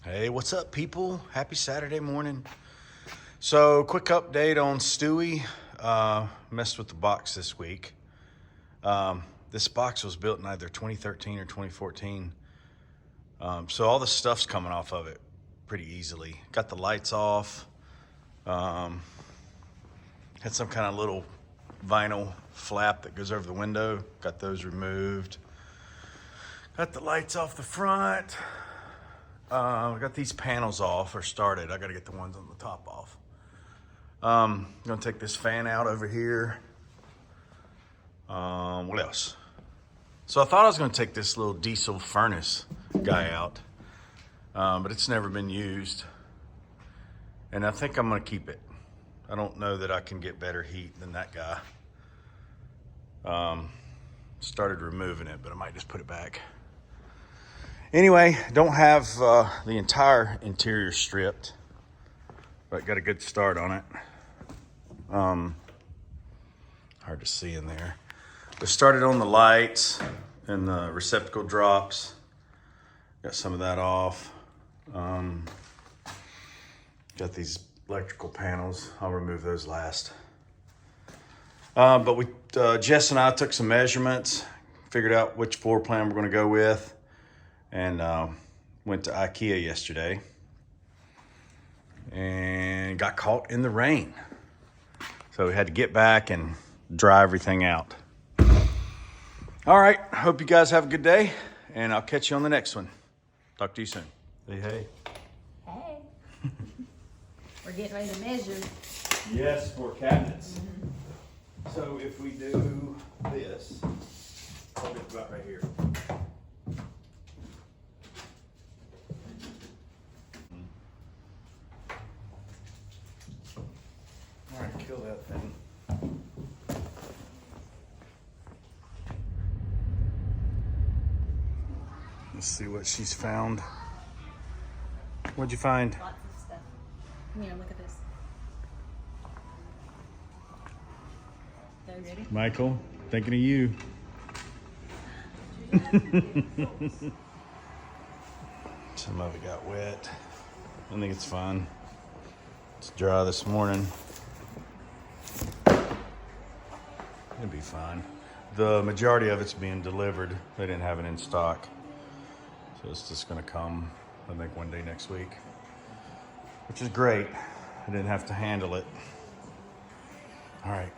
Hey, what's up, people? Happy Saturday morning. So, quick update on Stewie. Messed with the box this week. This box was built in either 2013 or 2014. So all the stuff's coming off of it pretty easily. Got the lights off. Had some kind of little vinyl flap that goes over the window. Got those removed. Got the lights off the front. Got these panels off or started. I got to get the ones on the top off. I'm gonna take this fan out over here. What else? So I thought I was gonna take this little diesel furnace guy out, but it's never been used, and I think I'm gonna keep it. I don't know that I can get better heat than that guy. Started removing it, but I might just put it back. Anyway, don't have the entire interior stripped, but got a good start on it. Hard to see in there. But started on the lights and the receptacle drops. Got some of that off. Got these electrical panels. I'll remove those last. But Jess and I took some measurements, figured out which floor plan we're going to go with, and went to Ikea yesterday and got caught in the rain. So we had to get back and dry everything out. All right, hope you guys have a good day, and I'll catch you on the next one. Talk to you soon. Say hey. Hey. We're getting ready to measure. Yes, for cabinets. Mm-hmm. So if we do this, hold it about right here. All right, kill that thing. Let's see what she's found. What'd you find? Lots of stuff. Come here, look at this. So ready? Michael, thinking of you. Some of it got wet. I think it's fine. It's dry this morning. It'll be fine. The majority of it's being delivered. They didn't have it in stock. So it's just gonna come, I think, one day next week, which is great. I didn't have to handle it. All right.